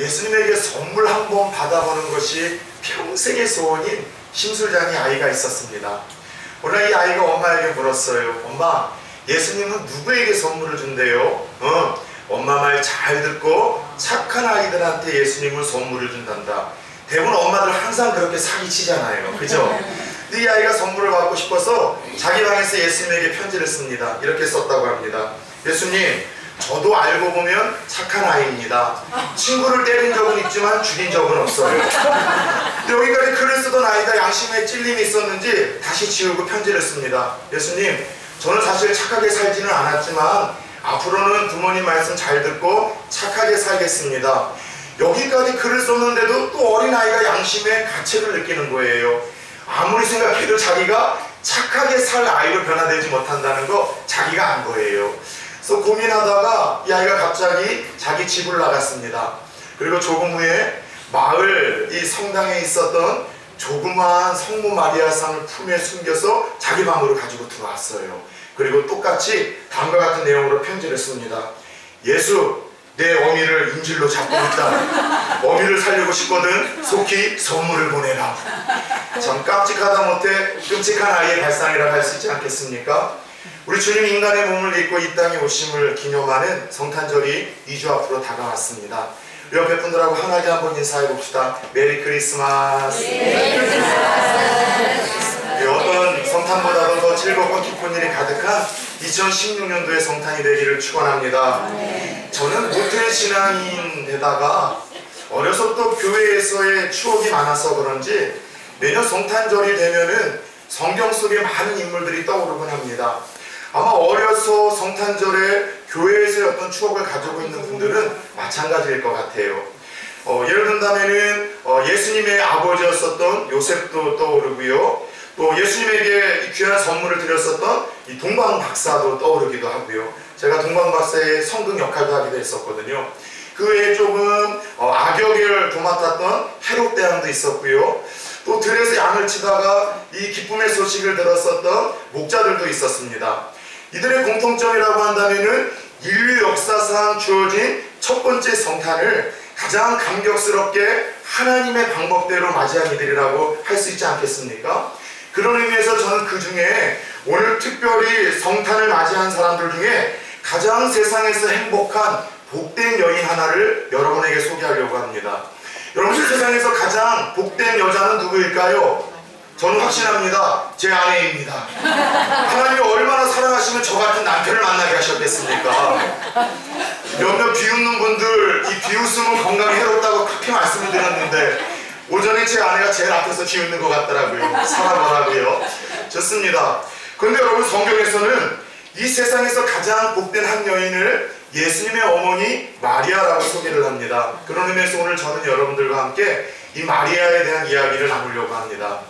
예수님에게 선물 한번 받아보는 것이 평생의 소원인 심술장의 아이가 있었습니다. 오늘 이 아이가 엄마에게 물었어요. 엄마, 예수님은 누구에게 선물을 준대요? 엄마 말 잘 듣고 착한 아이들한테 예수님은 선물을 준단다. 대부분 엄마들 항상 그렇게 사기치잖아요. 그죠? 근데 이 아이가 선물을 받고 싶어서 자기 방에서 예수님에게 편지를 씁니다. 이렇게 썼다고 합니다. 예수님, 저도 알고 보면 착한 아이입니다. 친구를 때린 적은 있지만 죽인 적은 없어요. 근데 여기까지 글을 쓰던 아이가 양심에 찔림이 있었는지 다시 지우고 편지를 씁니다. 예수님, 저는 사실 착하게 살지는 않았지만 앞으로는 부모님 말씀 잘 듣고 착하게 살겠습니다. 여기까지 글을 썼는데도 또 어린아이가 양심에 가책을 느끼는 거예요. 아무리 생각해도 자기가 착하게 살 아이로 변화되지 못한다는 거 자기가 안 거예요. 그래서 고민하다가 이 아이가 갑자기 자기 집을 나갔습니다. 그리고 조금 후에 마을 이 성당에 있었던 조그마한 성모 마리아상을 품에 숨겨서 자기 방으로 가지고 들어왔어요. 그리고 똑같이 다음과 같은 내용으로 편지를 씁니다. 예수, 내 어미를 인질로 잡고 있다. 어미를 살리고 싶거든 속히 선물을 보내라. 참 깜찍하다 못해 끔찍한 아이의 발상이라 할 수 있지 않겠습니까? 우리 주님 인간의 몸을 입고 이 땅에 오심을 기념하는 성탄절이 2주 앞으로 다가왔습니다. 옆에 분들하고 환하게 한번 인사해 봅시다. 메리 크리스마스. 메리 크리스마스. 어떤 성탄보다도 더 즐겁고 기쁜 일이 가득한 2016년도의 성탄이 되기를 축원합니다. 저는 모태 신앙인데다가 어려서 또 교회에서의 추억이 많아서 그런지 매년 성탄절이 되면은 성경 속에 많은 인물들이 떠오르곤 합니다. 아마 어려서 성탄절에 교회에서의 어떤 추억을 가지고 있는 분들은 마찬가지일 것 같아요. 예를 든다면은 예수님의 아버지였었던 요셉도 떠오르고요. 또 예수님에게 귀한 선물을 드렸었던 이 동방박사도 떠오르기도 하고요. 제가 동방박사의 성극 역할도 하기도 했었거든요. 그 외에 조금 악역을 도맡았던 헤롯대왕도 있었고요. 또 들에서 양을 치다가 이 기쁨의 소식을 들었었던 목자들도 있었습니다. 이들의 공통점이라고 한다면은 인류 역사상 주어진 첫 번째 성탄을 가장 감격스럽게 하나님의 방법대로 맞이한 이들이라고 할 수 있지 않겠습니까? 그런 의미에서 저는 그 중에 오늘 특별히 성탄을 맞이한 사람들 중에 가장 세상에서 행복한 복된 여인 하나를 여러분에게 소개하려고 합니다. 여러분, 세상에서 가장 복된 여자는 누구일까요? 저는 확신합니다. 제 아내입니다. 하나님이 얼마나 사랑하시면 저 같은 남편을 만나게 하셨겠습니까? 몇몇 비웃는 분들, 이 비웃음은 건강에 해롭다고 그렇게 말씀을 드렸는데 오전에 제 아내가 제일 앞에서 비웃는 것 같더라고요. 살아보라고요. 좋습니다. 그런데 여러분, 성경에서는 이 세상에서 가장 복된 한 여인을 예수님의 어머니 마리아라고 소개를 합니다. 그런 의미에서 오늘 저는 여러분들과 함께 이 마리아에 대한 이야기를 나누려고 합니다.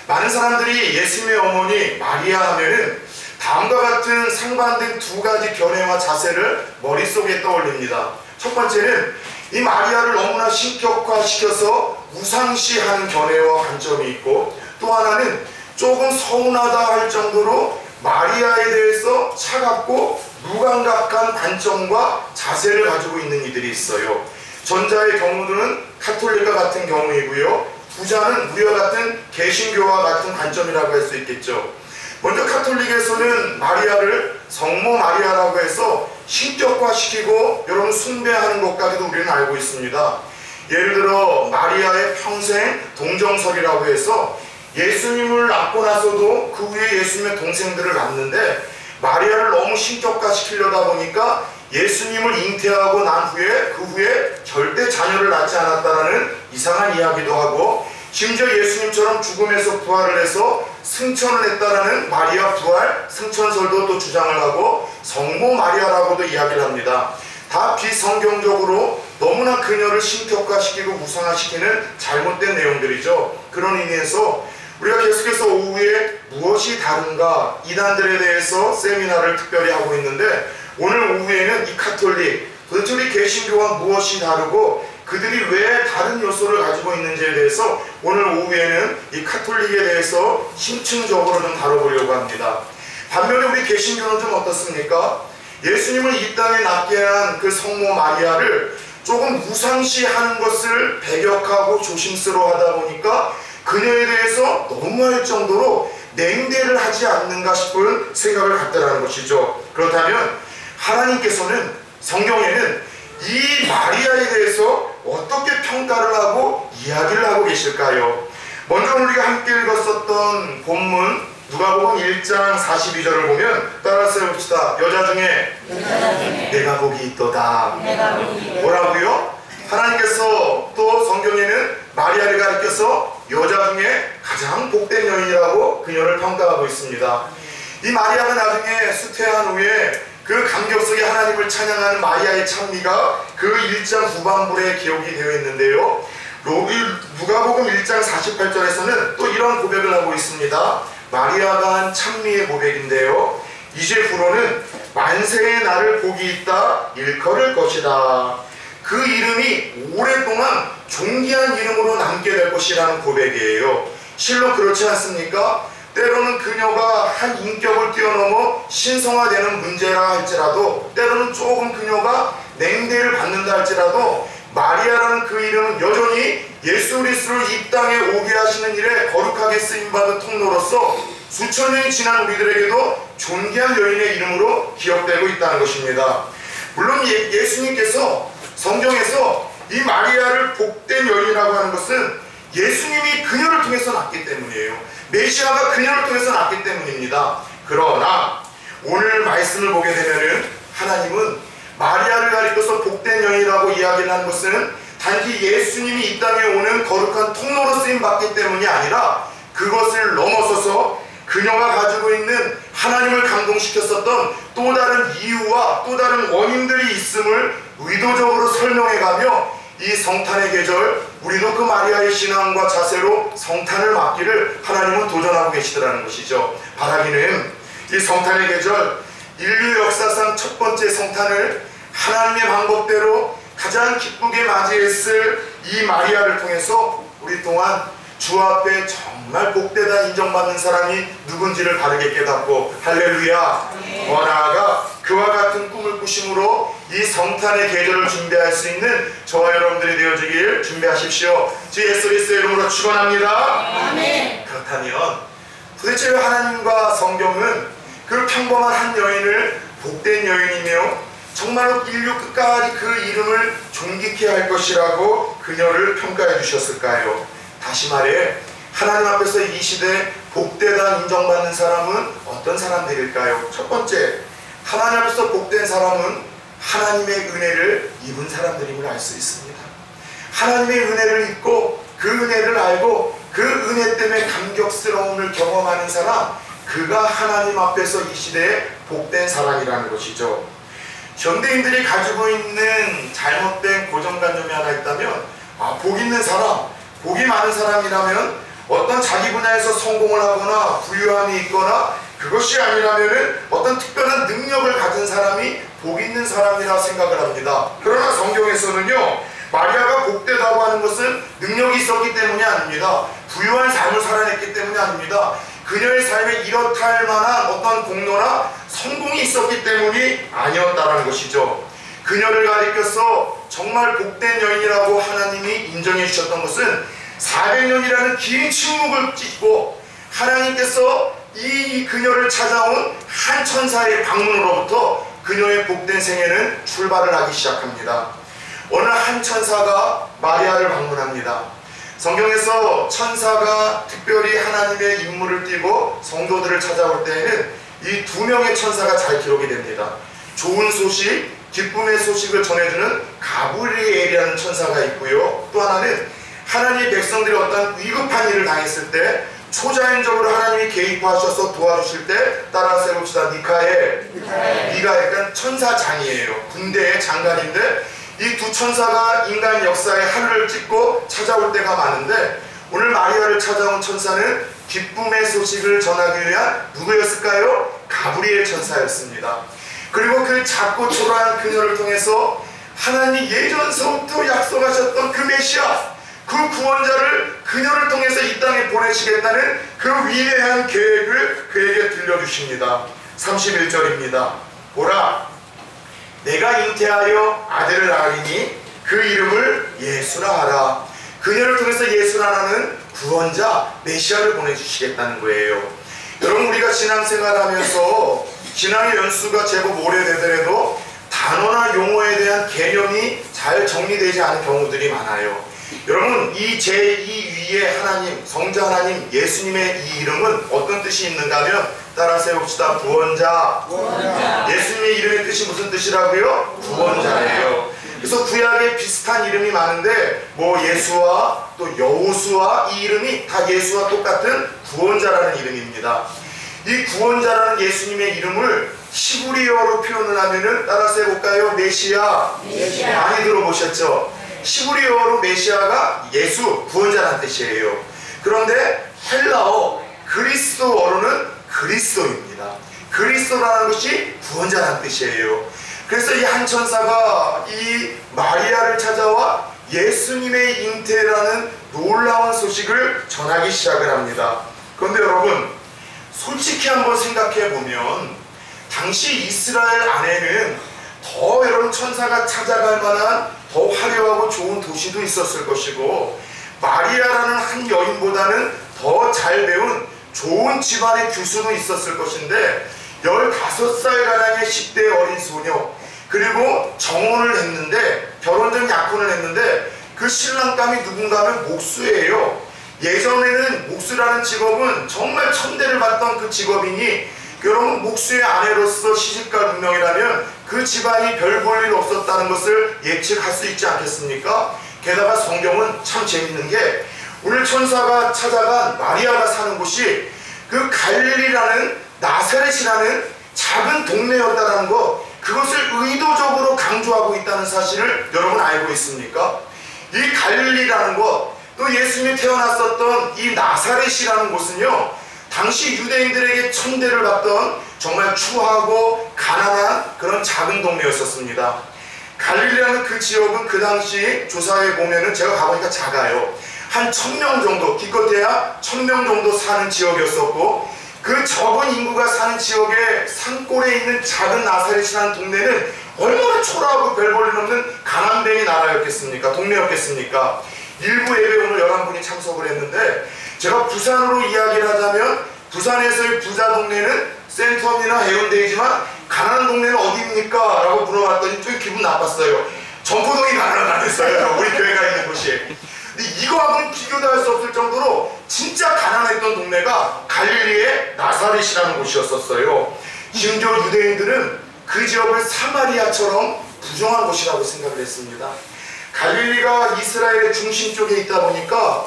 많은 사람들이 예수님의 어머니 마리아 하면은 다음과 같은 상반된 두 가지 견해와 자세를 머릿속에 떠올립니다. 첫 번째는 이 마리아를 너무나 신격화시켜서 우상시하는 견해와 관점이 있고, 또 하나는 조금 서운하다 할 정도로 마리아에 대해서 차갑고 무감각한 관점과 자세를 가지고 있는 이들이 있어요. 전자의 경우는 카톨릭과 같은 경우이고요. 후자는 우리와 같은 개신교와 같은 관점이라고 할 수 있겠죠. 먼저 카톨릭에서는 마리아를 성모 마리아라고 해서 신격화시키고 여러분 숭배하는 것까지도 우리는 알고 있습니다. 예를 들어 마리아의 평생 동정설이라고 해서 예수님을 낳고 나서도 그 후에 예수님의 동생들을 낳는데 마리아를 너무 신격화시키려다 보니까 예수님을 잉태하고 난 후에 그 후에 절대 자녀를 낳지 않았다라는 이상한 이야기도 하고, 심지어 예수님처럼 죽음에서 부활을 해서 승천을 했다라는 마리아 부활 승천설도 또 주장을 하고 성모 마리아라고도 이야기를 합니다. 다 비성경적으로 너무나 그녀를 신격화시키고 우상화시키는 잘못된 내용들이죠. 그런 의미에서 우리가 계속해서 오후에 무엇이 다른가 이단들에 대해서 세미나를 특별히 하고 있는데, 오늘 오후에는 이 카톨릭, 도대체 우리 개신교와 무엇이 다르고 그들이 왜 다른 요소를 가지고 있는지에 대해서 오늘 오후에는 이 카톨릭에 대해서 심층적으로 좀 다뤄보려고 합니다. 반면에 우리 개신교는 좀 어떻습니까? 예수님을 이 땅에 낳게 한 그 성모 마리아를 조금 무상시하는 것을 배격하고 조심스러워하다 보니까 그녀에 대해서 너무할 정도로 냉대를 하지 않는가 싶은 생각을 갖더라는 것이죠. 그렇다면 하나님께서는 성경에는 이 마리아에 대해서 어떻게 평가를 하고 이야기를 하고 계실까요? 먼저 우리가 함께 읽었었던 본문 누가복음 1장 42절을 보면 따라서 해봅시다. 여자 중에 내가 복이 있도다. 뭐라고요? 하나님께서 또 성경에는 마리아를 가리켜서 여자 중에 가장 복된 여인이라고 그녀를 평가하고 있습니다. 이 마리아가 나중에 수태한 후에 그 감격 속에 하나님을 찬양하는 마리아의 찬미가 그 1장 후반부에 기록이 되어 있는데요. 누가복음 1장 48절에서는 또 이런 고백을 하고 있습니다. 마리아가 한 찬미의 고백인데요. 이제후로는 만세의 나를 복이 있다 일컬을 것이다. 그 이름이 오랫동안 존귀한 이름으로 남게 될 것이라는 고백이에요. 실로 그렇지 않습니까? 때로는 그녀가 한 인격을 뛰어넘어 신성화되는 문제라 할지라도, 때로는 조금 그녀가 냉대를 받는다 할지라도, 마리아라는 그 이름은 여전히 예수 그리스도를 이 땅에 오게 하시는 일에 거룩하게 쓰임받은 통로로서 수천 년이 지난 우리들에게도 존귀한 여인의 이름으로 기억되고 있다는 것입니다. 물론 예수님께서 성경에서 이 마리아를 복된 여인이라고 하는 것은 예수님이 그녀를 통해서 낳기 때문이에요. 메시아가 그녀를 통해서 낳기 때문입니다. 그러나 오늘 말씀을 보게 되면은 하나님은 마리아를 가리켜서 복된 여인이라고 이야기를 하는 것은 단지 예수님이 이 땅에 오는 거룩한 통로로 쓰임받기 때문이 아니라 그것을 넘어서서 그녀가 가지고 있는 하나님을 감동시켰었던 또 다른 이유와 또 다른 원인들이 있음을 의도적으로 설명해가며 이 성탄의 계절, 우리도 그 마리아의 신앙과 자세로 성탄을 맞기를 하나님은 도전하고 계시더라는 것이죠. 바라기는 이 성탄의 계절, 인류 역사상 첫 번째 성탄을 하나님의 방법대로 가장 기쁘게 맞이했을 이 마리아를 통해서 우리 또한 주 앞에 정말 복되다 인정받는 사람이 누군지를 바르게 깨닫고, 할렐루야, 더 나아가 그와 같은 꿈을 꾸심으로 이 성탄의 계절을 준비할 수 있는 저와 여러분들이 되어주길 준비하십시오. 주 예수 그리스도의 이름으로 축원합니다. 아멘. 그렇다면 도대체 왜 하나님과 성경은 그 평범한 한 여인을 복된 여인이며 정말로 인류 끝까지 그 이름을 존귀케 할 것이라고 그녀를 평가해 주셨을까요? 다시 말해 하나님 앞에서 이 시대에 복되다 인정받는 사람은 어떤 사람들일까요? 첫 번째, 하나님 앞에서 복된 사람은 하나님의 은혜를 입은 사람들임을 알 수 있습니다. 하나님의 은혜를 입고 그 은혜를 알고 그 은혜 때문에 감격스러움을 경험하는 사람, 그가 하나님 앞에서 이 시대에 복된 사람이라는 것이죠. 현대인들이 가지고 있는 잘못된 고정관념이 하나 있다면, 복 있는 사람, 복이 많은 사람이라면 어떤 자기 분야에서 성공을 하거나 부유함이 있거나 그것이 아니라면 어떤 특별한 능력을 가진 사람이 복 있는 사람이라 생각을 합니다. 그러나 성경에서는요, 마리아가 복되다고 하는 것은 능력이 있었기 때문이 아닙니다. 부유한 삶을 살아냈기 때문이 아닙니다. 그녀의 삶에 이렇다 할 만한 어떤 공로나 성공이 있었기 때문이 아니었다는 것이죠. 그녀를 가리켜서 정말 복된 여인이라고 하나님이 인정해 주셨던 것은 400년이라는 긴 침묵을 찢고 하나님께서 이 그녀를 찾아온 한 천사의 방문으로부터 그녀의 복된 생애는 출발을 하기 시작합니다. 어느 한 천사가 마리아를 방문합니다. 성경에서 천사가 특별히 하나님의 임무를 띠고 성도들을 찾아올 때에는 이 두 명의 천사가 잘 기록이 됩니다. 좋은 소식, 기쁨의 소식을 전해주는 가브리엘이라는 천사가 있고요. 또 하나는 하나님의 백성들이 어떤 위급한 일을 당했을 때 초자연적으로 하나님이 개입하셔서 도와주실 때, 따라서 해봅시다. 미카엘. 그러니까 천사장이에요. 군대의 장관인데 이 두 천사가 인간 역사의 하늘을 찍고 찾아올 때가 많은데, 오늘 마리아를 찾아온 천사는 기쁨의 소식을 전하기 위한 누구였을까요? 가브리엘 천사였습니다. 그리고 그 작고 초라한 그녀를 통해서 하나님이 예전서부터 약속하셨던 그 메시아, 그 구원자를 그녀를 통해서 이 땅에 보내시겠다는 그 위대한 계획을 그에게 들려주십니다. 31절입니다. 보라, 내가 잉태하여 아들을 낳으리니 그 이름을 예수라 하라. 그녀를 통해서 예수라는 구원자 메시아를 보내주시겠다는 거예요. 여러분, 우리가 신앙생활하면서 신앙의 연수가 제법 오래되더라도 단어나 용어에 대한 개념이 잘 정리되지 않은 경우들이 많아요. 여러분, 이 제2위의 하나님, 성자 하나님 예수님의 이 이름은 어떤 뜻이 있는가 하면 따라서 해봅시다. 구원자. 예수님의 이름의 뜻이 무슨 뜻이라고요? 구원자예요. 그래서 구약에 비슷한 이름이 많은데 뭐 예수와 또 여호수아, 이 이름이 다 예수와 똑같은 구원자라는 이름입니다. 이 구원자라는 예수님의 이름을 히브리어로 표현을 하면은 따라서 해볼까요? 메시아. 많이 들어보셨죠? 히브리어로 메시아가 예수, 구원자라는 뜻이에요. 그런데 헬라어, 그리스도어로는 그리스도입니다. 그리스도라는 것이 구원자라는 뜻이에요. 그래서 이 한 천사가 이 마리아를 찾아와 예수님의 잉태라는 놀라운 소식을 전하기 시작을 합니다. 그런데 여러분, 솔직히 한번 생각해 보면 당시 이스라엘 안에는 더 여러분 천사가 찾아갈 만한 더 화려하고 좋은 도시도 있었을 것이고, 마리아라는 한 여인보다는 더 잘 배운 좋은 집안의 교수도 있었을 것인데 15살가량의 10대 어린 소녀, 그리고 정혼을 했는데, 결혼 전 약혼을 했는데 그 신랑감이 누군가 하면 목수예요. 예전에는 목수라는 직업은 정말 천대를 받던 그 직업이니 여러분, 목수의 아내로서 시집갈 운명이라면 그 집안이 별 볼 일 없었다는 것을 예측할 수 있지 않겠습니까? 게다가 성경은 참 재밌는 게 오늘 천사가 찾아간 마리아가 사는 곳이 그 갈릴리라는 나사렛이라는 작은 동네였다는 것, 그것을 의도적으로 강조하고 있다는 사실을 여러분 알고 있습니까? 이 갈릴리라는 것, 또 예수님이 태어났었던 이 나사렛이라는 곳은요, 당시 유대인들에게 천대를 받던 정말 추하고 가난한 그런 작은 동네였었습니다. 갈릴리라는 그 지역은 그 당시 조사해 보면은 제가 가보니까 작아요. 한 1000명 정도, 기껏해야 1000명 정도 사는 지역이었었고, 그 적은 인구가 사는 지역에 산골에 있는 작은 나사렛이라는 동네는 얼마나 초라하고 별 볼 일 없는 가난뱅이 나라였겠습니까? 동네였겠습니까? 일부 예배 오늘 11분이 참석을 했는데, 제가 부산으로 이야기를 하자면 부산에서의 부자 동네는 센텀이나 해운대이지만 가난한 동네는 어디입니까? 라고 물어봤더니 좀 기분 나빴어요. 전포동이 가난하다면서요, 우리 교회가 있는 곳이. 근데 이거하고는 비교도 할 수 없을 정도로 진짜 가난했던 동네가 갈릴리의 나사렛이라는 곳이었었어요. 심지어 유대인들은 그 지역을 사마리아처럼 부정한 곳이라고 생각을 했습니다. 갈릴리가 이스라엘의 중심 쪽에 있다 보니까,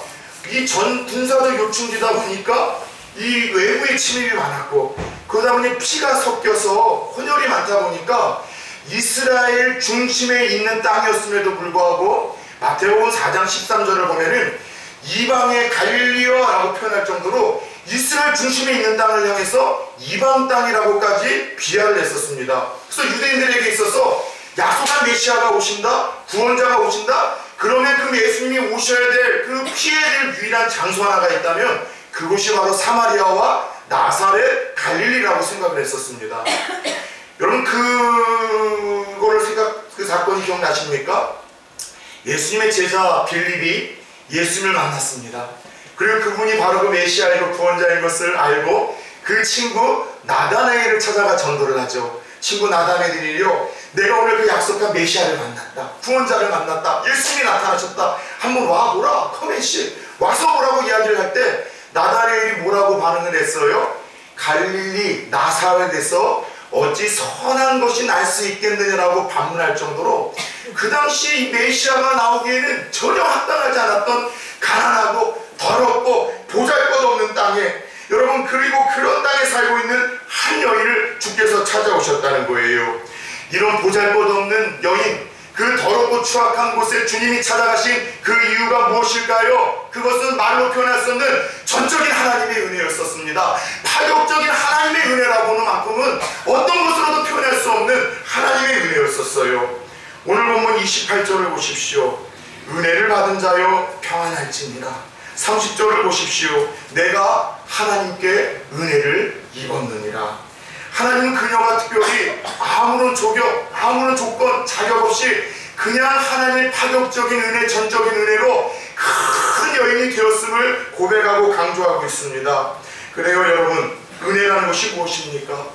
이 전 군사적 요충지다 보니까 이 외부의 침입이 많았고, 그러다 보니 피가 섞여서 혼혈이 많다 보니까 이스라엘 중심에 있는 땅이었음에도 불구하고 마태복음 4장 13절을 보면은 이방의 갈릴리여라고 표현할 정도로 이스라엘 중심에 있는 땅을 향해서 이방 땅이라고까지 비하를 했었습니다. 그래서 유대인들에게 있어서 약속한 메시아가 오신다, 구원자가 오신다, 그러면 그 예수님이 오셔야 될, 그 피해야 될 유일한 장소 하나가 있다면 그곳이 바로 사마리아와 나사렛, 갈릴리라고 생각을 했었습니다. 여러분, 그 사건이 기억나십니까? 예수님의 제자 빌립이 예수님을 만났습니다. 그리고 그분이 바로 그 메시아이고 구원자인 것을 알고 그 친구 나다나엘을 찾아가 전도를 하죠. 친구 나다나엘이요, 내가 오늘 그 약속한 메시아를 만났다, 구원자를 만났다, 예수님이 나타나셨다, 한번 와보라, 컴앤씨, 와서 보라고 이야기를 할 때 나다나엘이 뭐라고 반응을 했어요? 갈릴리 나사렛에서 어찌 선한 것이 날 수 있겠느냐라고 반문할 정도로 그 당시 이 메시아가 나오기에는 전혀 합당하지 않았던 가난하고 더럽고 보잘것없는 땅에, 여러분, 그리고 그런 땅에 살고 있는 한 여인을 주께서 찾아오셨다는 거예요. 이런 보잘것없는 여인, 그 더럽고 추악한 곳에 주님이 찾아가신 그 이유가 무엇일까요? 그것은 말로 표현할 수 없는 전적인 하나님의 은혜였었습니다. 파격적인 하나님의 은혜라고 하는 만큼은 어떤 것으로도 표현할 수 없는 하나님의 은혜였었어요. 오늘 본문 28절을 보십시오. 은혜를 받은 자여 평안할지니라. 30절을 보십시오. 내가 하나님께 은혜를 입었느니라. 하나님은 그녀가 특별히 아무런 조건, 자격 없이 없이 그냥 하나님의 파격적인 은혜, 전적인 은혜로 큰 여인이 되었음을 고백하고 강조하고 있습니다. 그래요 여러분, 은혜라는 것이 무엇입니까?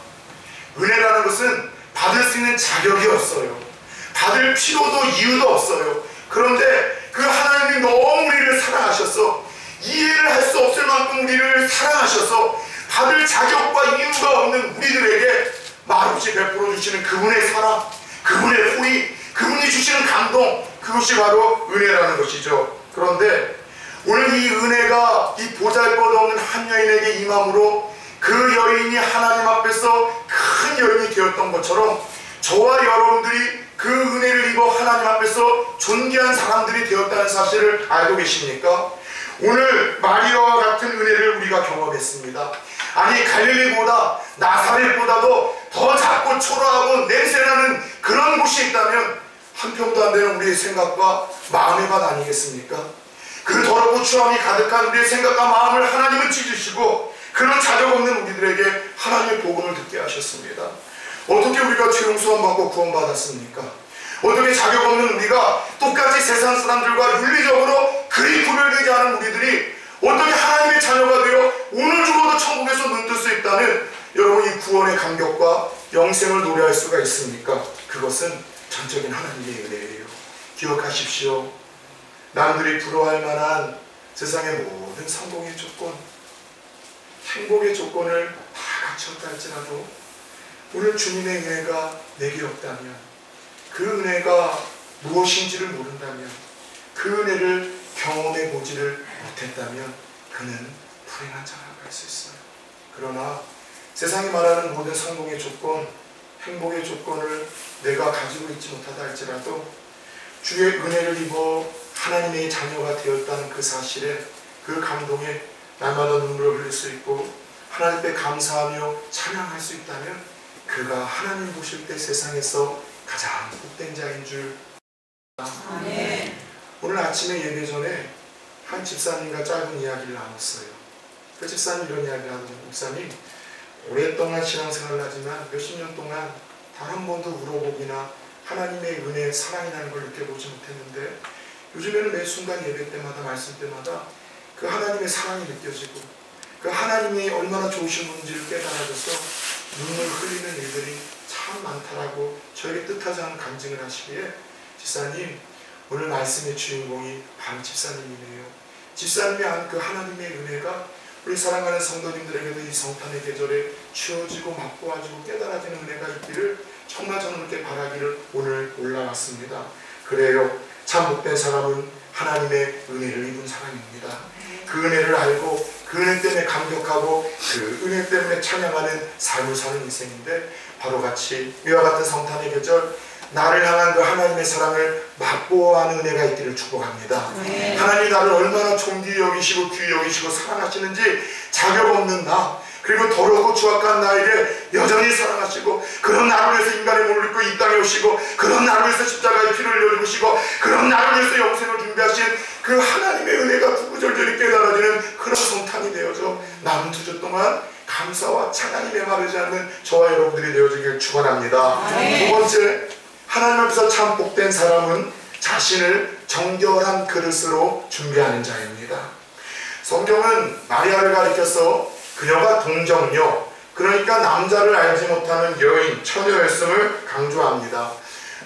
은혜라는 것은 받을 수 있는 자격이 없어요. 받을 필요도 이유도 없어요. 그런데 그 하나님이 너무 우리를 사랑하셔서, 이해를 할 수 없을 만큼 우리를 사랑하셔서 받을 자격과 이유가 없는 우리들에게 말없이 베풀어 주시는 그분의 사랑, 그분의 호의, 그분이 주시는 감동, 그것이 바로 은혜라는 것이죠. 그런데 오늘 이 은혜가 이 보잘것없는 한 여인에게 임함으로 그 여인이 하나님 앞에서 큰 여인이 되었던 것처럼 저와 여러분들이 그 은혜를 입어 하나님 앞에서 존귀한 사람들이 되었다는 사실을 알고 계십니까? 오늘 마리아와 같은 은혜를 우리가 경험했습니다. 아니 갈릴리보다 나사렛보다도 더 작고 초라하고 냄새나는 그런 곳이 있다면 한 평도 안 되는 우리의 생각과 마음의 밭 아니겠습니까? 그 더럽고 추함이 가득한 우리의 생각과 마음을 하나님은 찢으시고 그런 자격 없는 우리들에게 하나님의 복음을 듣게 하셨습니다. 어떻게 우리가 죄 용서함 받고 구원받았습니까? 어떻게 자격 없는 우리가 똑같이 세상 사람들과 윤리적으로 그리 구별되지 않은 우리들이 어떻게 하나님의 자녀가 되어 오늘 죽어도 천국에서 눈 뜰 수 있다는 여러분 이 구원의 감격과 영생을 노래할 수가 있습니까? 그것은 전적인 하나님의 은혜예요. 기억하십시오. 남들이 부러워할 만한 세상의 모든 성공의 조건, 행복의 조건을 다 갖췄다 할지라도 오늘 주님의 은혜가 내게 없다면, 그 은혜가 무엇인지를 모른다면, 그 은혜를 경험해 보지를 못했다면 그는 불행한 자라고 할 수 있어요. 그러나 세상이 말하는 모든 성공의 조건, 행복의 조건을 내가 가지고 있지 못하다 할지라도 주의 은혜를 입어 하나님의 자녀가 되었다는 그 사실에, 그 감동에 날마다 눈물을 흘릴 수 있고 하나님께 감사하며 찬양할 수 있다면 그가 하나님 보실 때 세상에서 가장 복된 자인 줄. 아멘. 오늘 아침에 예배 전에 한 집사님과 짧은 이야기를 나눴어요. 그 집사님 이런 이야기를 하더니, 목사님 오랫동안 신앙생활을 하지만 몇십 년 동안 단 한 번도 울어보기나 하나님의 은혜, 사랑이라는 걸 느껴보지 못했는데 요즘에는 매 순간 예배 때마다 말씀 때마다 그 하나님의 사랑이 느껴지고 그 하나님이 얼마나 좋으신 분인지를 깨달아져서 눈물 흘리는 일들이 참 많다라고 저에게 뜻하지 않은 간증을 하시기에, 집사님 오늘 말씀의 주인공이 바로 집사님이네요. 집사님이 한 그 하나님의 은혜가 우리 사랑하는 성도님들에게도 이 성탄의 계절에 주어지고 맛보아지고 깨달아지는 은혜가 있기를 정말 저는 그렇게 바라기를 오늘 올라왔습니다. 그래요, 참 복된 사람은 하나님의 은혜를 입은 사람입니다. 그 은혜를 알고 그 은혜 때문에 감격하고 그 은혜 때문에 찬양하는 삶을 사는 인생인데, 바로 같이 이와 같은 성탄의 계절 나를 향한 그 하나님의 사랑을 맛보아하는 은혜가 있기를 축복합니다. 네. 하나님이 나를 얼마나 존귀히 여기시고 귀히 여기시고 사랑하시는지 자격 없는 나, 그리고 더럽고 추악한 나에게 여전히 사랑하시고, 그런 나를 위해서 인간의 몸을 입고 이 땅에 오시고, 그런 나를 위해서 십자가의 피를 흘려주시고, 그런 나를 위해서 영생을 준비하신 그 하나님의 은혜가 구구절절히 깨달아지는 그런 성탄이 되어져 남은 2주 동안 감사와 찬양이 메마르지 않는 저와 여러분들이 되어지길 축원합니다. 두 번째, 하나님 앞에서 참 복된 사람은 자신을 정결한 그릇으로 준비하는 자입니다. 성경은 마리아를 가리켜서 그녀가 동정녀, 그러니까 남자를 알지 못하는 여인, 처녀였음을 강조합니다.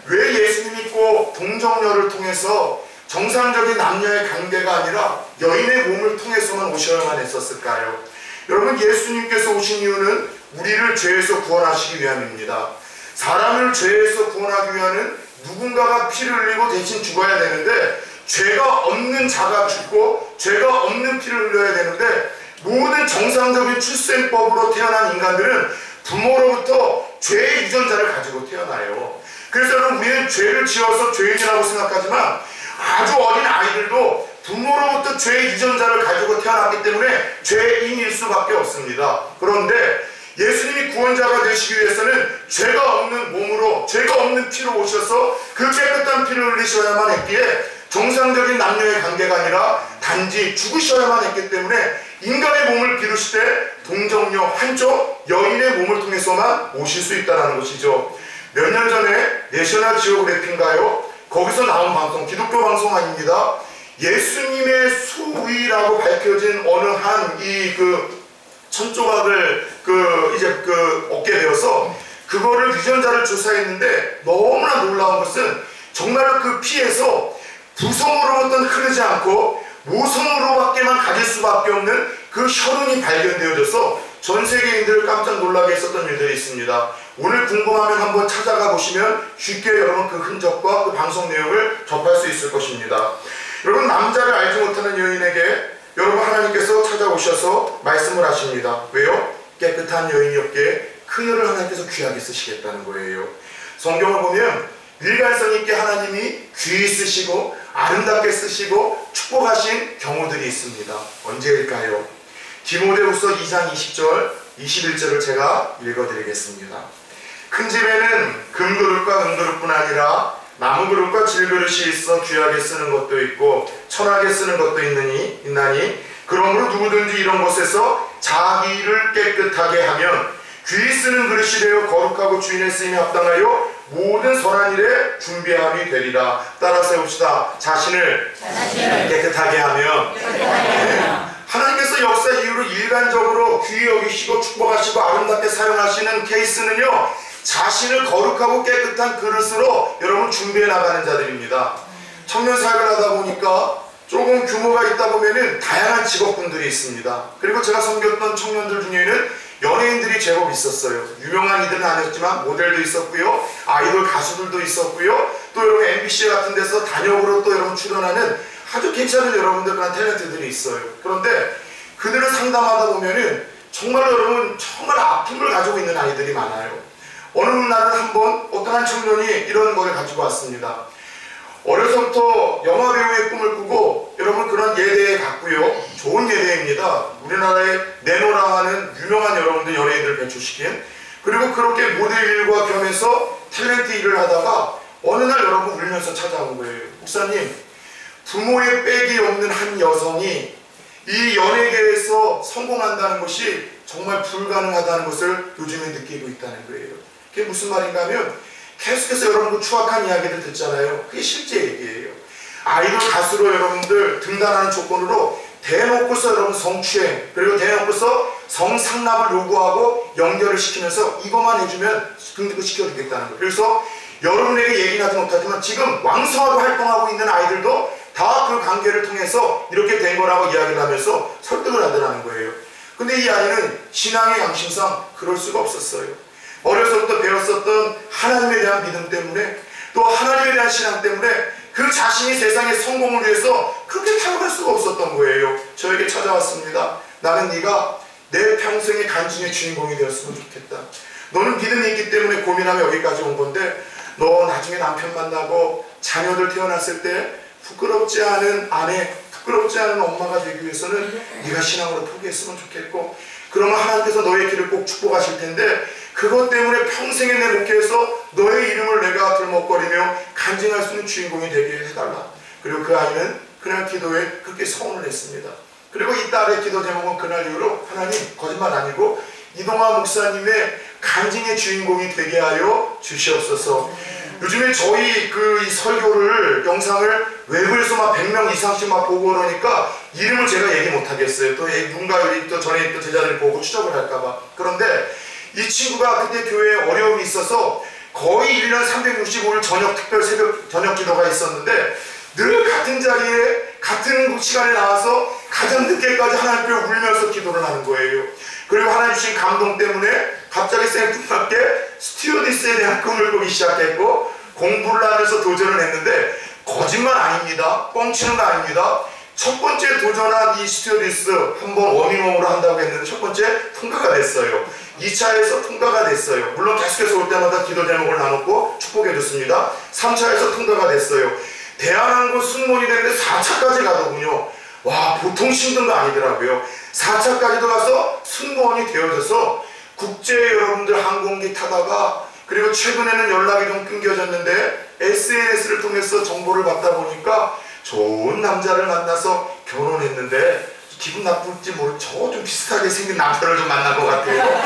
왜 예수님이 꼭 동정녀를 통해서 정상적인 남녀의 관계가 아니라 여인의 몸을 통해서만 오셔야만 했었을까요? 여러분, 예수님께서 오신 이유는 우리를 죄에서 구원하시기 위함입니다. 사람을 죄에서 구원하기 위하는 누군가가 피를 흘리고 대신 죽어야 되는데, 죄가 없는 자가 죽고 죄가 없는 피를 흘려야 되는데, 모든 정상적인 출생법으로 태어난 인간들은 부모로부터 죄의 유전자를 가지고 태어나요. 그래서 여러분, 우리는 죄를 지어서 죄인이라고 생각하지만 아주 어린 아이들도 부모로부터 죄의 유전자를 가지고 태어났기 때문에 죄인일 수밖에 없습니다. 그런데 예수님이 구원자가 되시기 위해서는 죄가 없는 몸으로, 죄가 없는 피로 오셔서 그 깨끗한 피를 흘리셔야만 했기에, 정상적인 남녀의 관계가 아니라 단지 죽으셔야만 했기 때문에 인간의 몸을 비루실 때 동정녀 한쪽 여인의 몸을 통해서만 오실 수 있다는 것이죠. 몇 년 전에 내셔널 지오그래피인가요? 거기서 나온 방송, 기독교 방송 아닙니다. 예수님의 수위라고 밝혀진 어느 한 천조각을 얻게 되어서 그거를 유전자를 조사했는데 너무나 놀라운 것은 정말로 그 피에서 부성으로부터 흐르지 않고 모성으로밖에만 가질 수밖에 없는 그 혈흔이 발견되어져서 전 세계인들을 깜짝 놀라게 했었던 일들이 있습니다. 오늘 궁금하면 한번 찾아가 보시면 쉽게 여러분 그 흔적과 그 방송 내용을 접할 수 있을 것입니다. 여러분, 남자를 알지 못하는 여인에게 여러분 하나님께서 찾아오셔서 말씀을 하십니다. 왜요? 깨끗한 여인이 없게 그녀를 하나님께서 귀하게 쓰시겠다는 거예요. 성경을 보면 일관성 있게 하나님이 귀히 쓰시고 아름답게 쓰시고 축복하신 경우들이 있습니다. 언제일까요? 디모데후서 2장 20절 21절을 제가 읽어드리겠습니다. 큰 집에는 금그릇과 은그릇뿐 아니라 나무그릇과 질그릇이 있어 귀하게 쓰는 것도 있고 천하게 쓰는 것도 있나니 그러므로 누구든지 이런 곳에서 자기를 깨끗하게 하면 귀히 쓰는 그릇이 되어 거룩하고 주인의 쓰임에 합당하여 모든 선한 일에 준비함이 되리라. 따라서 해봅시다. 자신을 깨끗하게 하면 하나님께서 역사 이후로 일관적으로 귀히 여기시고 축복하시고 아름답게 사용하시는 케이스는요, 자신을 거룩하고 깨끗한 그릇으로 여러분 준비해 나가는 자들입니다. 청년 사역을 하다 보니까 조금 규모가 있다 보면은 다양한 직업군들이 있습니다. 그리고 제가 섬겼던 청년들 중에는 연예인들이 제법 있었어요. 유명한 이들은 아니었지만 모델도 있었고요, 아이돌 가수들도 있었고요, 또 여러분 MBC 같은 데서 단역으로 또 여러분 출연하는 아주 괜찮은 여러분들 그런 탤런트들이 있어요. 그런데 그들을 상담하다 보면은 정말 여러분 정말 아픔을 가지고 있는 아이들이 많아요. 어느 날은 한번 어떤 한 청년이 이런 걸 가지고 왔습니다. 어려서부터 영화배우의 꿈을 꾸고 여러분 그런 예대에 갔고요. 좋은 예대입니다. 우리나라에 내노라 하는 유명한 여러분들 연예인들 배출시킨, 그리고 그렇게 모델 일과 겸해서 탤런트 일을 하다가 어느 날 여러분 울면서 찾아온 거예요. 목사님, 부모의 빽이 없는 한 여성이 이 연예계에서 성공한다는 것이 정말 불가능하다는 것을 요즘에 느끼고 있다는 거예요. 그게 무슨 말인가 하면 계속해서 여러분 그 추악한 이야기를 듣잖아요. 그게 실제 얘기예요. 아이돌 가수로 여러분들 등단하는 조건으로 대놓고서 여러분 성추행, 그리고 대놓고서 성상납을 요구하고 연결을 시키면서 이것만 해주면 등록을 시켜주겠다는 거예요. 그래서 여러분에게 얘기는 하지 못하지만 지금 왕성하게 활동하고 있는 아이들도 다 그 관계를 통해서 이렇게 된 거라고 이야기를 하면서 설득을 하더라는 거예요. 근데 이 아이는 신앙의 양심상 그럴 수가 없었어요. 어려서부터 배웠었던 하나님에 대한 믿음 때문에, 또 하나님에 대한 신앙 때문에 그 자신이 세상의 성공을 위해서 그렇게 타협할 수가 없었던 거예요. 저에게 찾아왔습니다. 나는 네가 내 평생의 간증의 주인공이 되었으면 좋겠다. 너는 믿음이 있기 때문에 고민하며 여기까지 온 건데, 너 나중에 남편 만나고 자녀들 태어났을 때 부끄럽지 않은 아내, 부끄럽지 않은 엄마가 되기 위해서는 네가 신앙으로 포기했으면 좋겠고, 그러면 하나님께서 너의 길을 꼭 축복하실 텐데 그것 때문에 평생에 내 목회에서 너의 이름을 내가 들먹거리며 간증할 수 있는 주인공이 되게 해달라. 그리고 그 아이는 그날 기도에 그렇게 서원을 했습니다. 그리고 이 딸의 기도 제목은 그날 이후로 하나님, 거짓말 아니고 이동환 목사님의 간증의 주인공이 되게 하여 주시옵소서. 요즘에 저희 이 설교를, 영상을 외부에서 막 100명 이상씩 막 보고 그러니까 이름을 제가 얘기 못 하겠어요. 또 누군가 또 전에 또 제자들이 보고 추적을 할까봐. 그런데 이 친구가 그때 교회에 어려움이 있어서 거의 1년 365일 저녁 새벽 저녁 기도가 있었는데 늘 같은 자리에 같은 시간에 나와서 가장 늦게까지 하나님께 울면서 기도를 하는 거예요. 그리고 하나님 주신 감동 때문에 갑자기 생뚱맞게 스튜어디스에 대한 꿈을 꾸기 시작했고 공부를 하면서 도전을 했는데 거짓말 아닙니다. 뻥치는 거 아닙니다. 첫 번째 도전한 이 스튜어디스 한번 워밍업으로 한다고 했는데 첫 번째 통과가 됐어요. 2차에서 통과가 됐어요. 물론 계속해서 올 때마다 기도 제목을 나눴고 축복해줬습니다. 3차에서 통과가 됐어요. 대한항공 승무원이 되는데 4차까지 가더군요. 와, 보통 힘든 거 아니더라고요. 4차까지도 가서 승무원이 되어져서 국제 여러분들 항공기 타다가, 그리고 최근에는 연락이 좀 끊겨졌는데 SNS를 통해서 정보를 받다 보니까 좋은 남자를 만나서 결혼했는데 기분 나쁠지 모르, 저 좀 비슷하게 생긴 남자를 좀 만난 것 같아요.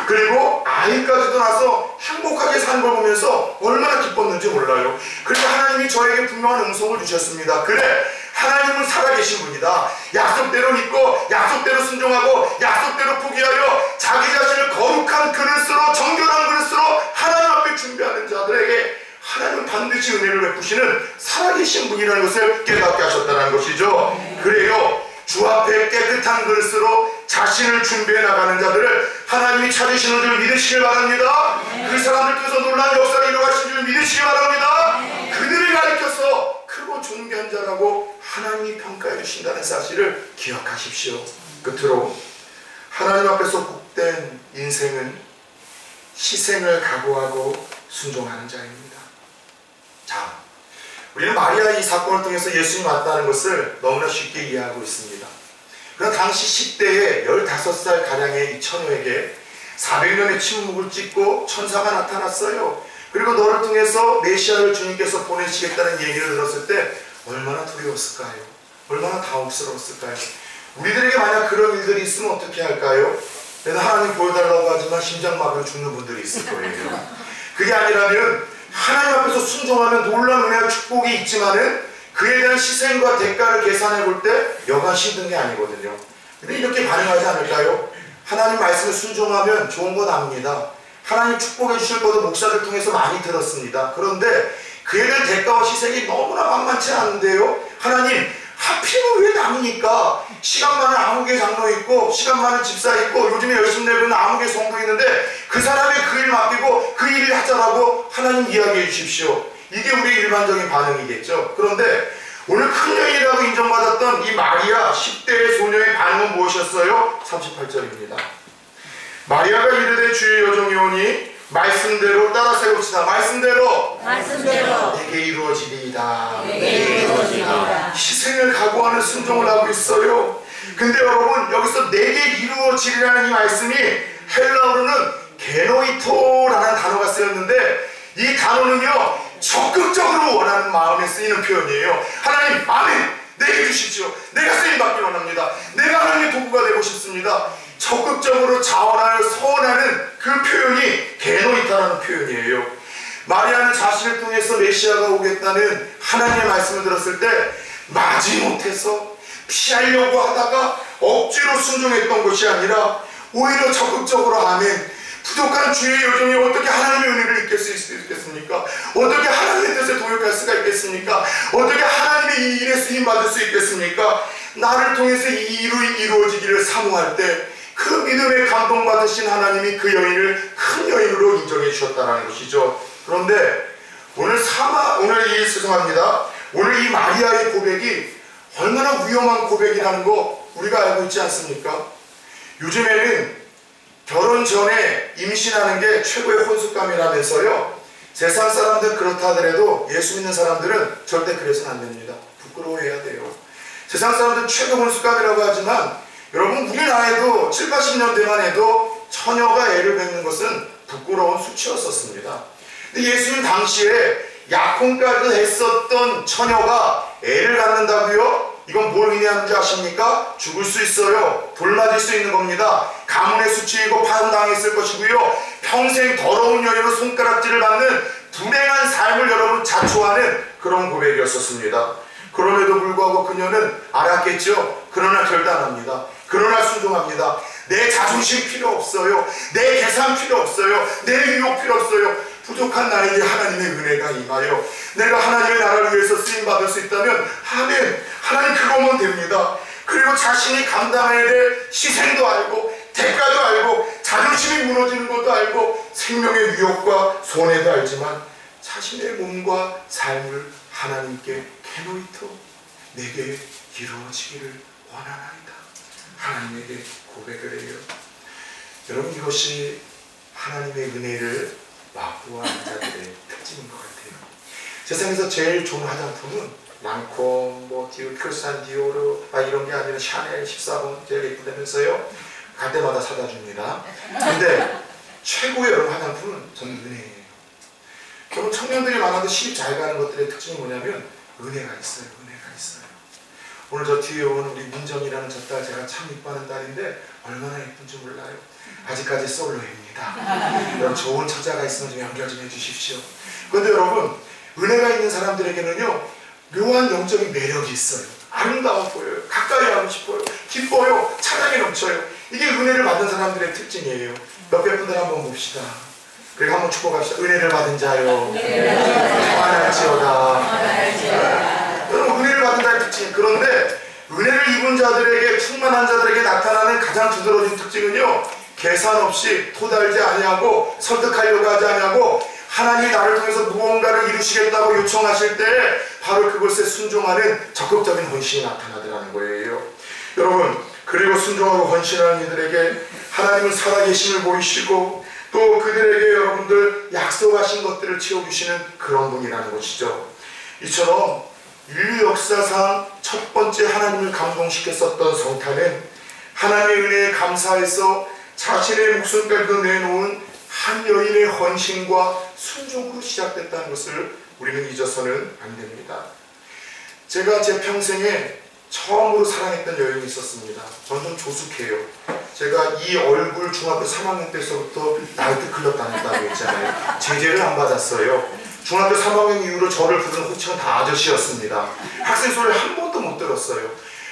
그리고 아이까지도 나서 행복하게 사는 걸 보면서 얼마나 기뻤는지 몰라요. 그리고 하나님이 저에게 분명한 음성을 주셨습니다. 그래, 하나님은 살아계신 분이다. 약속대로 믿고 약속대로 순종하고 약속대로 포기하여 자기 자신을 거룩한 그릇으로, 정결한 그릇으로 하나님 앞에 준비하는 자들에게 하나님은 반드시 은혜를 베푸시는 살아계신 분이라는 것을 깨닫게 하셨다는 것이죠. 그래요, 주 앞에 깨끗한 그릇으로 자신을 준비해 나가는 자들을 하나님이 찾으시는 줄 믿으시길 바랍니다. 그 사람들께서 놀라운 역사를 이루어가신 줄 믿으시길 바랍니다. 그들을 가리켜서 크고 존귀한 자라고 하나님이 평가해 주신다는 사실을 기억하십시오. 끝으로 하나님 앞에서 복된 인생은 희생을 각오하고 순종하는 자입니다. 자, 우리는 마리아 이 사건을 통해서 예수님이 왔다는 것을 너무나 쉽게 이해하고 있습니다. 그러나 당시 10대의 15살 가량의 이 처녀에게 400년의 침묵을 찍고 천사가 나타났어요. 그리고 너를 통해서 메시아를 주님께서 보내시겠다는 얘기를 들었을 때 얼마나 두려웠을까요? 얼마나 당혹스러웠을까요? 우리들에게 만약 그런 일들이 있으면 어떻게 할까요? 그래서 하나님 보여달라고 하지만 심장마비로 죽는 분들이 있을 거예요. 그게 아니라면 하나님 앞에서 순종하면 놀라운 은혜와 축복이 있지만은 그에 대한 희생과 대가를 계산해 볼 때 여간 힘든 게 아니거든요. 근데 이렇게 반응하지 않을까요? 하나님 말씀을 순종하면 좋은 건 압니다. 하나님 축복해 주실 것도 목사들 통해서 많이 들었습니다. 그런데 그에 대한 대가와 희생이 너무나 만만치 않은데요. 하나님 하필이면 왜 남이니까? 시간 많은 아무개 장로 있고 시간 많은 집사 있고 요즘에 열심히 내고 있는 아무개 성도 있는데 그 사람의 그 일 맡기고 그 일을 하자라고 하나님 이야기해 주십시오. 이게 우리의 일반적인 반응이겠죠. 그런데 오늘 큰 여인이라고 인정받았던 이 마리아 10대의 소녀의 반응은 무엇이었어요? 38절입니다. 마리아가 이르되 주의 여종이 오니 말씀대로 따라 세웁시다. 말씀대로 내게 이루어지리이다. 희생을 각오하는 순종을 하고 있어요. 근데 여러분, 여기서 내게 이루어지리라는 이 말씀이 헬라어로는 게노이토라는 단어가 쓰였는데 이 단어는요 적극적으로 원하는 마음에 쓰이는 표현이에요. 하나님, 아멘, 내게 주십시오. 내가 쓰임받기 원합니다. 내가 하나님의 도구가 되고 싶습니다. 적극적으로 자원하여 서원하는 그 표현이 게노이타라는 표현이에요. 마리아는 자신을 통해서 메시아가 오겠다는 하나님의 말씀을 들었을 때 마지못해서 피하려고 하다가 억지로 순종했던 것이 아니라 오히려 적극적으로 아멘, 부족한 주의 여종이 어떻게 하나님의 은혜를 입을 수 있겠습니까? 어떻게 하나님의 뜻에 도역할 수가 있겠습니까? 어떻게 하나님의 이 일에 쓰임받을 수 있겠습니까? 나를 통해서 이 일이 이루어지기를 사모할 때 그 믿음에 감동받으신 하나님이 그 여인을 큰 여인으로 인정해 주셨다는 것이죠. 그런데 오늘 이 마리아의 고백이 얼마나 위험한 고백이라는 거 우리가 알고 있지 않습니까? 요즘에는 결혼 전에 임신하는 게 최고의 혼숙감이라면서요. 세상 사람들 그렇다 하더라도 예수 믿는 사람들은 절대 그래서는 안 됩니다. 부끄러워해야 돼요. 세상 사람들은 최고 혼숙감이라고 하지만 여러분, 우리 나이도 7, 80년대만 해도 처녀가 애를 뵙는 것은 부끄러운 수치였었습니다. 근데 예수님 당시에 약혼까지 했었던 처녀가 애를 갖는다고요? 이건 뭘 의미하는지 아십니까? 죽을 수 있어요. 돌 맞을 수 있는 겁니다. 가문의 수치이고 파손당했을 것이고요. 평생 더러운 여인으로 손가락질을 받는 불행한 삶을 여러분 자초하는 그런 고백이었었습니다. 그럼에도 불구하고 그녀는 알았겠죠. 그러나 결단합니다. 그러나 순종합니다. 내 자존심 필요 없어요. 내 계산 필요 없어요. 내 유혹 필요 없어요. 부족한 나에게 하나님의 은혜가 임하여 내가 하나님의 나라를 위해서 쓰임받을 수 있다면 아멘, 하나님 그거면 됩니다. 그리고 자신이 감당해야 될 희생도 알고 대가도 알고 자존심이 무너지는 것도 알고 생명의 위협과 손해도 알지만 자신의 몸과 삶을 하나님께 게노이토 내게 이루어지기를 원하나이다. 하나님에게 고백을 해요. 여러분, 이것이 하나님의 은혜를 맛보아하는 자들의 특징인 것 같아요. 세상에서 제일 좋은 화장품은 랑콤, 크리스찬 디오르 이런 게 아니라 샤넬 14번 제일 예쁘다면서요. 갈 때마다 사다 줍니다. 근데 최고의 여러분 화장품은 저는 은혜예요. 여러분, 청년들이 많아도 시집 잘 가는 것들의 특징이 뭐냐면 은혜가 있어요. 은혜가 있어요. 오늘 저 뒤에 온 우리 민정이라는 저 딸 제가 참 이뻐하는 딸인데 얼마나 예쁜지 몰라요. 아직까지 솔로입니다. 바랍니다. 여러분 좋은 처자가 있으면 좀 연결 좀 해주십시오. 그런데 여러분 은혜가 있는 사람들에게는요 묘한 영적인 매력이 있어요. 아름다워 보여요. 가까이 하고 싶어요. 기뻐요. 찬양이 넘쳐요. 이게 은혜를 받은 사람들의 특징이에요. 옆에 분들 한번 봅시다. 그리고 한번 축복합시다. 은혜를 받은 자요 평안할지어다. 여러분 은혜를 받은 자의 특징. 그런데 은혜를 입은 자들에게 충만한 자들에게 나타나는 가장 두드러진 특징은요 계산 없이 토달지 아니하고 설득하려고 하지 아니하고 하나님이 나를 통해서 무언가를 이루시겠다고 요청하실 때 바로 그것에 순종하는 적극적인 헌신이 나타나더라는 거예요. 여러분 그리고 순종하고 헌신하는 이들에게 하나님은 살아계심을 보이시고 또 그들에게 여러분들 약속하신 것들을 채워주시는 그런 분이라는 것이죠. 이처럼 인류 역사상 첫 번째 하나님을 감동시켰었던 성탄은 하나님의 은혜에 감사해서 자신의 목숨까지도 내놓은 한 여인의 헌신과 순종으로 시작됐다는 것을 우리는 잊어서는 안 됩니다. 제가 제 평생에 처음으로 사랑했던 여인이 있었습니다. 저는 좀 조숙해요. 제가 이 얼굴 중학교 3학년 때서부터 나이트클럽 다녔다고 했잖아요. 제재를 안 받았어요. 중학교 3학년 이후로 저를 부르는 호칭은 다 아저씨였습니다. 학생 소리를 한 번도 못 들었어요.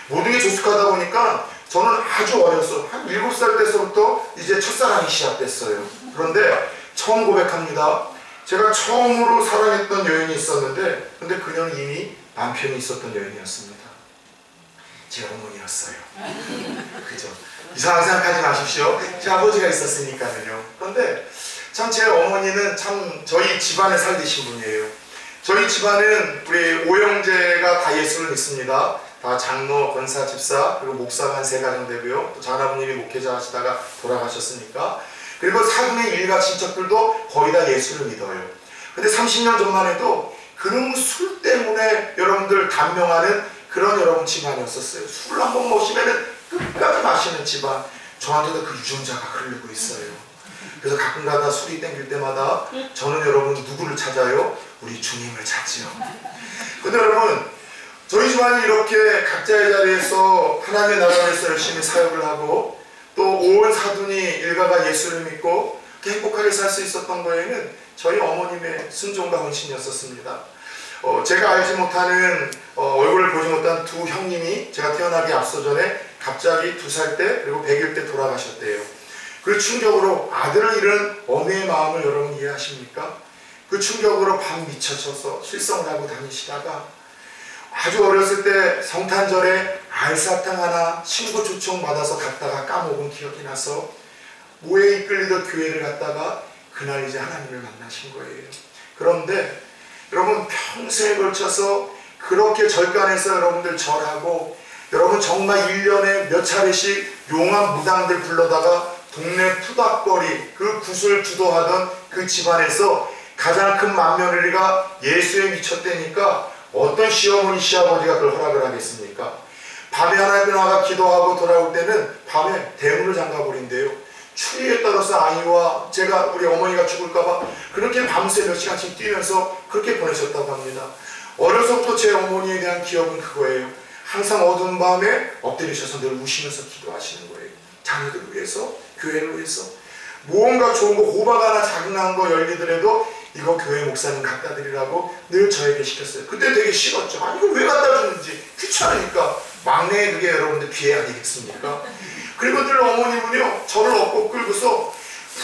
모든 게 조숙하다 보니까 저는 아주 어렸어. 한 7살 때서부터 이제 첫사랑이 시작됐어요. 그런데 처음 고백합니다. 제가 처음으로 사랑했던 여인이 있었는데 근데 그녀는 이미 남편이 있었던 여인이었습니다. 제 어머니였어요. 그죠? 이상하게 생각하지 마십시오. 제 아버지가 있었으니까요. 그런데 참 제 어머니는 참 저희 집안에 살리신 분이에요. 저희 집안은 우리 오형제가 다 예수를 믿습니다. 다 장로, 권사, 집사, 그리고 목사가 한 3가정 되고요. 또 자나부님이 목회자 하시다가 돌아가셨으니까. 그리고 4분의 1가 친척들도 거의 다 예수를 믿어요. 근데 30년 전만 해도 그놈의 술 때문에 여러분들 단명하는 그런 여러분 집안이었었어요. 술 한 번 마시면은 끝까지 마시는 집안. 저한테도 그 유전자가 흐르고 있어요. 그래서 가끔가다 술이 땡길 때마다 저는 여러분 누구를 찾아요? 우리 주님을 찾지요. 근데 여러분 저희 집안이 이렇게 각자의 자리에서 하나님의 나라에서 열심히 사역을 하고 또 온 사돈이 일가가 예수를 믿고 행복하게 살 수 있었던 거에는 저희 어머님의 순종과 헌신이었었습니다. 제가 알지 못하는 얼굴을 보지 못한 두 형님이 제가 태어나기 앞서 전에 갑자기 2살 때 그리고 100일 때 돌아가셨대요. 그 충격으로 아들을 잃은 어머니의 마음을 여러분 이해하십니까? 그 충격으로 밤 미쳐져서 실성을 하고 다니시다가 아주 어렸을 때 성탄절에 알사탕 하나 친구 초청 받아서 갔다가 까먹은 기억이 나서 모에 이끌리던 교회를 갔다가 그날 이제 하나님을 만나신 거예요. 그런데 여러분 평생에 걸쳐서 그렇게 절간에서 여러분들 절하고 여러분 정말 1년에 몇 차례씩 용한 무당들 불러다가 동네 푸닥거리 그 굿을 주도하던 그 집안에서 가장 큰 맏며느리가 예수에 미쳤다니까 어떤 시어머니 시아버지가 그걸 허락을 하겠습니까? 밤에 하나님 나가 기도하고 돌아올 때는 밤에 대문을 잠가버린대요. 추위에 따라서 아이와 제가 우리 어머니가 죽을까봐 그렇게 밤새 몇 시간씩 뛰면서 그렇게 보내셨다고 합니다. 어려서부터 제 어머니에 대한 기억은 그거예요. 항상 어두운 밤에 엎드리셔서 늘 우시면서 기도하시는 거예요. 자녀들을 위해서, 교회를 위해서. 무언가 좋은 거, 호박 하나 작은 거 열리더라도 이거 교회 목사님 갖다 드리라고 늘 저에게 시켰어요. 그때 되게 싫었죠. 아니 이거 왜 갖다 주는지 귀찮으니까. 막내의 그게 여러분들 비애 아니겠습니까? 그리고 늘 어머님은요 저를 업고 끌고서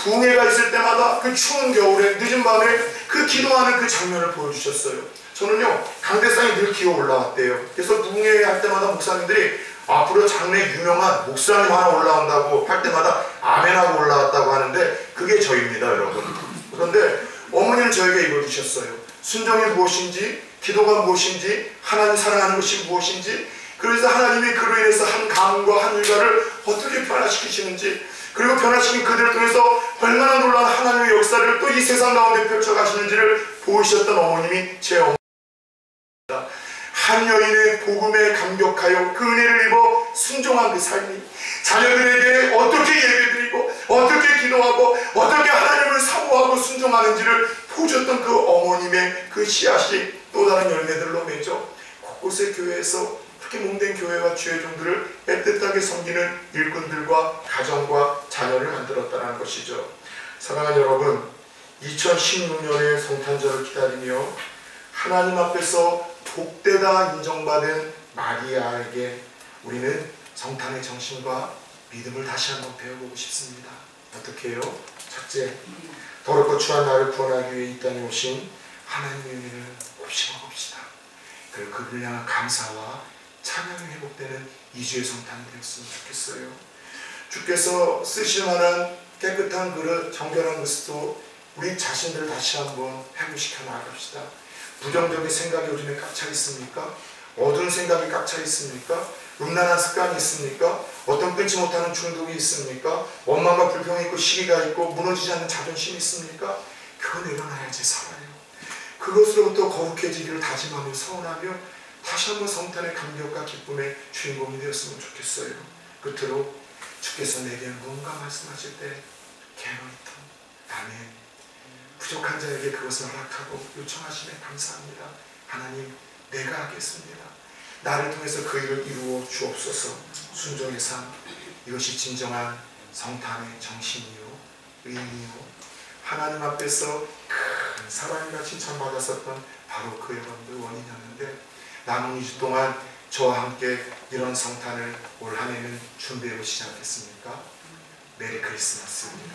붕해가 있을 때마다 그 추운 겨울에 늦은 밤에 그 기도하는 그 장면을 보여주셨어요. 저는요 강대상에 늘 기어 올라왔대요. 그래서 붕해할 때마다 목사님들이 앞으로 장래 유명한 목사님 하나 올라온다고 할 때마다 아멘하고 올라왔다고 하는데 그게 저입니다 여러분. 그런데 어머니는 저에게 이걸 주셨어요. 순종이 무엇인지, 기도가 무엇인지, 하나님 사랑하는 것이 무엇인지, 그래서 하나님이 그로 인해서 한 가문과 한 일가를 어떻게 변화시키시는지, 그리고 변화시킨 그들을 통해서 얼마나 놀라운 하나님의 역사를 또 이 세상 가운데 펼쳐가시는지를 보이셨던 어머님이 제 어머니입니다. 한 여인의 복음에 감격하여 그 은혜를 입어 순종한 그 삶이 자녀들에게 어떻게 예배드리고 어떻게 기도하고 어떻게 하나님을 사모하고 순종하는지를 보여줬던 그 어머님의 그 씨앗이 또 다른 열매들로 맺어 곳곳의 교회에서 그렇게 몸된 교회와 주의 종들을 애틋하게 섬기는 일꾼들과 가정과 자녀를 만들었다는 것이죠. 사랑하는 여러분, 2016년의 성탄절을 기다리며 하나님 앞에서 복되다 인정받은 마리아에게 우리는 성탄의 정신과 믿음을 다시 한번 배워보고 싶습니다. 어떻게 해요? 첫째, 더럽고 추한 나를 구원하기 위해 이 땅에 오신 하나님의 은혜를 곱씹어 봅시다. 그리고 그를 향한 감사와 찬양이 회복되는 2주의 성탄이 되었으면 좋겠어요. 주께서 쓰실 만한 깨끗한 그릇, 정결한 그릇도 우리 자신들을 다시 한번 회복시켜 나갑시다. 부정적인 생각이 요즘에 꽉 차 있습니까? 어두운 생각이 꽉 차 있습니까? 음란한 습관이 있습니까? 어떤 끊지 못하는 중독이 있습니까? 원망과 불평이 있고 시기가 있고 무너지지 않는 자존심이 있습니까? 그거 내려놔야지 살아요. 그것으로부터 거룩해지기를 다짐하며 서원하며 다시 한번 성탄의 감격과 기쁨의 주인공이 되었으면 좋겠어요. 끝으로 주께서 내게 뭔가 말씀하실 때 게노이터, 아멘. 부족한 자에게 그것을 허락하고 요청하심에 감사합니다. 하나님, 내가 하겠습니다. 나를 통해서 그 일을 이루어 주옵소서. 순종의 삶, 이것이 진정한 성탄의 정신이요 의미요 하나님 앞에서 큰 사랑과 칭찬받았었던 바로 그 여러분들 원인이었는데, 남은 2주 동안 저와 함께 이런 성탄을 올 한 해는 준비해 보시지 않겠습니까? 메리 크리스마스입니다.